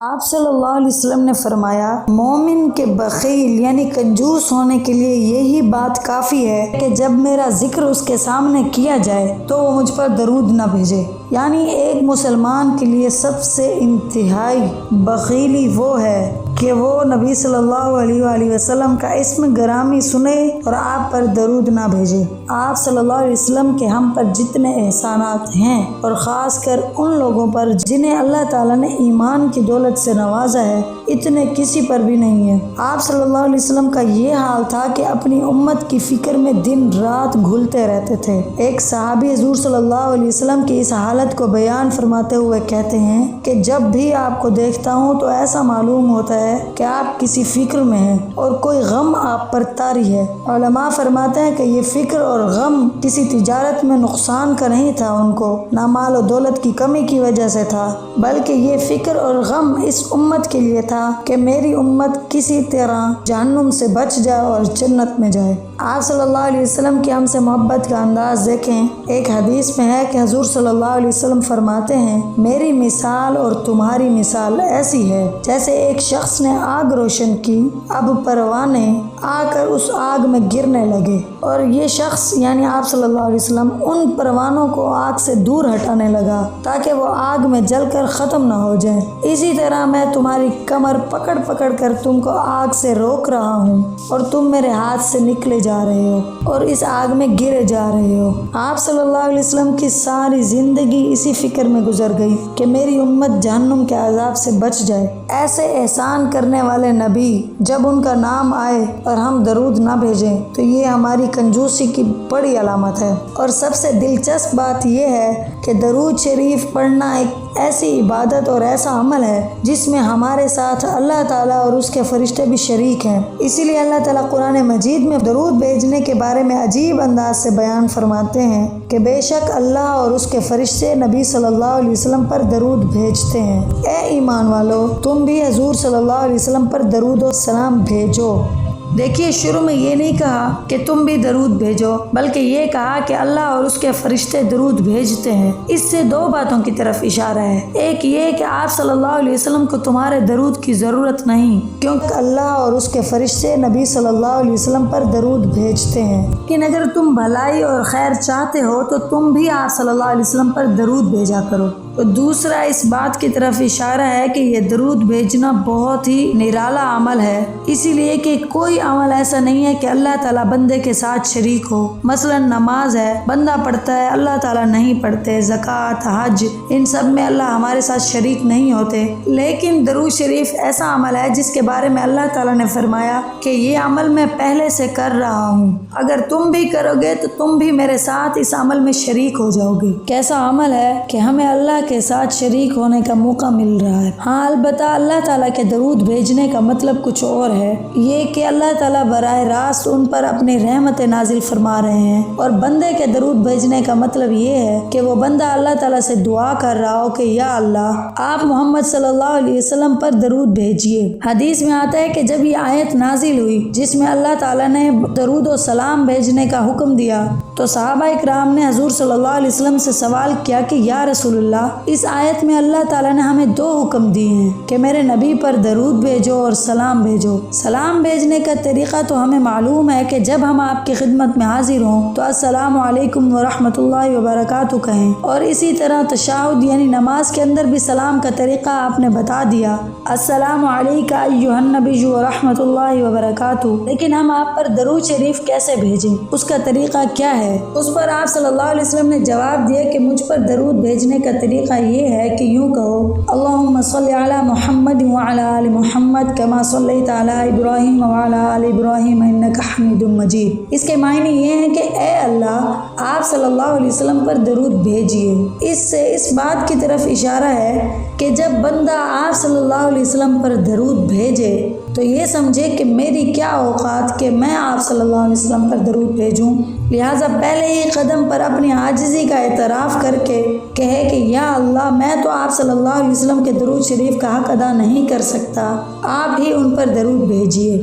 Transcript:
آپ صلی اللہ علیہ وسلم نے فرمایا، مومن کے بخیل یعنی کنجوس ہونے کے لیے یہی بات کافی ہے کہ جب میرا ذکر اس کے سامنے کیا جائے تو وہ مجھ پر درود نہ بھیجے۔ یعنی ایک مسلمان کے لیے سب سے انتہائی بخیلی وہ ہے کہ وہ نبی صلی اللہ علیہ وآلہ وسلم کا اسم گرامی سنے اور آپ پر درود نہ بھیجے۔ آپ صلی اللہ علیہ وسلم کے ہم پر جتنے احسانات ہیں اور خاص کر ان لوگوں پر جنہیں اللہ تعالیٰ نے ایمان کی دولت سے نوازا ہے، اتنے کسی پر بھی نہیں ہے۔ آپ صلی اللہ علیہ وسلم کا یہ حال تھا کہ اپنی امت کی فکر میں دن رات گھلتے رہتے تھے۔ ایک صحابی حضور صلی اللہ علیہ وسلم کی اس حالت کو بیان فرماتے ہوئے کہتے ہیں کہ جب بھی آپ کو دیکھتا ہوں تو ایسا معلوم ہوتا ہے کہ آپ کسی فکر میں ہیں اور کوئی غم آپ پر طاری ہے۔ علماء فرماتے ہیں کہ یہ فکر اور غم کسی تجارت میں نقصان کا نہیں تھا ان کو، نہ مال و دولت کی کمی کی وجہ سے تھا، بلکہ یہ فکر اور غم اس امت کے لیے تھا کہ میری امت کسی طرح جہنم سے بچ جائے اور جنت میں جائے۔ آپ صلی اللہ علیہ وسلم کی ہم سے محبت کا انداز دیکھیں۔ ایک حدیث میں ہے کہ حضور صلی اللہ علیہ وسلم فرماتے ہیں، میری مثال اور تمہاری مثال ایسی ہے جیسے ایک شخص نے آگ روشن کی، اب پروانے آ کر اس آگ میں گرنے لگے اور یہ شخص یعنی آپ صلی اللہ علیہ وسلم ان پروانوں کو آگ سے دور ہٹانے لگا تاکہ وہ آگ میں جل کر ختم نہ ہو جائیں۔ اسی طرح میں تمہاری کمر پکڑ پکڑ کر تم کو آگ سے روک رہا ہوں اور تم میرے ہاتھ سے نکلے جا رہے ہو اور اس آگ میں گرے جا رہے ہو۔ آپ صلی اللہ علیہ وسلم کی ساری زندگی اسی فکر میں گزر گئی کہ میری امت جہنم کے عذاب سے بچ جائے۔ ایسے احسان کرنے والے نبی جب ان کا نام آئے اور ہم درود نہ بھیجیں تو یہ ہماری کنجوسی کی بڑی علامت ہے۔ اور سب سے دلچسپ بات یہ ہے کہ درود شریف پڑھنا ایک ایسی عبادت اور ایسا عمل ہے جس میں ہمارے ساتھ اللہ تعالیٰ اور اس کے فرشتے بھی شریک ہیں۔ اسی لیے اللہ تعالیٰ قرآن مجید میں درود بھیجنے کے بارے میں عجیب انداز سے بیان فرماتے ہیں کہ بے شک اللہ اور اس کے فرشتے نبی صلی اللہ علیہ وسلم پر درود بھیجتے ہیں۔ اے ایمان والو، تم بھی حضور صلی اللہ علیہ وسلم پر درود و سلام بھیجو۔ دیکھیے، شروع میں یہ نہیں کہا کہ تم بھی درود بھیجو، بلکہ یہ کہا کہ اللہ اور اس کے فرشتے درود بھیجتے ہیں۔ اس سے دو باتوں کی طرف اشارہ ہے۔ ایک یہ کہ آپ صلی اللہ علیہ وسلم کو تمہارے درود کی ضرورت نہیں، کیونکہ اللہ اور اس کے فرشتے نبی صلی اللہ علیہ وسلم پر درود بھیجتے ہیں۔ لیکن اگر تم بھلائی اور خیر چاہتے ہو تو تم بھی آپ صلی اللہ علیہ وسلم پر درود بھیجا کرو۔ تو دوسرا اس بات کی طرف اشارہ ہے کہ یہ درود بھیجنا بہت ہی نرالا عمل ہے، اسی لیے کہ کوئی عمل ایسا نہیں ہے کہ اللہ تعالیٰ بندے کے ساتھ شریک ہو۔ مثلا نماز ہے، بندہ پڑھتا ہے، اللہ تعالیٰ نہیں پڑھتے، زکوٰۃ، حج، ان سب میں اللہ ہمارے ساتھ شریک نہیں ہوتے۔ لیکن درود شریف ایسا عمل ہے جس کے بارے میں اللہ تعالیٰ نے فرمایا کہ یہ عمل میں پہلے سے کر رہا ہوں، اگر تم بھی کرو گے تو تم بھی میرے ساتھ اس عمل میں شریک ہو جاؤ گے۔ کیسا عمل ہے کہ ہمیں اللہ کے ساتھ شریک ہونے کا موقع مل رہا ہے۔ ہاں، البتہ اللہ تعالیٰ کے درود بھیجنے کا مطلب کچھ اور ہے، یہ کہ اللہ تعالیٰ براہ راست ان پر اپنی رحمت نازل فرما رہے ہیں، اور بندے کے درود بھیجنے کا مطلب یہ ہے کہ وہ بندہ اللہ تعالیٰ سے دعا کر رہا ہو کہ یا اللہ، آپ محمد صلی اللہ علیہ وسلم پر درود بھیجیے۔ حدیث میں آتا ہے کہ جب یہ آیت نازل ہوئی جس میں اللہ تعالیٰ نے درود و سلام بھیجنے کا حکم دیا تو صحابہ اکرام نے حضور صلی اللہ علیہ وسلم سے سوال کیا کہ یا رسول اللہ، اس آیت میں اللہ تعالیٰ نے ہمیں دو حکم دیے ہیں کہ میرے نبی پر درود بھیجو اور سلام بھیجو۔ سلام بھیجنے کا طریقہ تو ہمیں معلوم ہے کہ جب ہم آپ کی خدمت میں حاضر ہوں تو السلام علیکم ورحمۃ اللہ وبرکاتہ کہیں، اور اسی طرح تشہد یعنی نماز کے اندر بھی سلام کا طریقہ آپ نے بتا دیا، السلام علیک ایھا النبی ورحمۃ اللہ وبرکاتہ۔ لیکن ہم آپ پر درود شریف کیسے بھیجیں، اس کا طریقہ کیا ہے؟ اس پر آپ صلی اللہ علیہ وسلم نے جواب دیا کہ مجھ پر درود بھیجنے کا طریقہ یہ ہے کہ یوں کہو، اللہم صلی علی محمد وعلی آل محمد کما صلیت علی ابراہیم وعلی آل ابراہیم انک حمید مجید۔ اس کے معنی یہ ہیں کہ اے اللہ، آپ صلی اللہ علیہ وسلم پر درود بھیجیے۔ اس سے اس بات کی طرف اشارہ ہے کہ جب بندہ آپ صلی اللہ علیہ وسلم پر درود بھیجے تو یہ سمجھے کہ میری کیا اوقات کہ میں آپ صلی اللہ علیہ وسلم پر درود بھیجوں، لہٰذا پہلے ہی قدم پر اپنی عاجزی کا اعتراف کر کے کہے کہ یا اللہ، میں تو آپ صلی اللہ علیہ وسلم کے درود شریف کا حق ادا نہیں کر سکتا، آپ ہی ان پر درود بھیجیے۔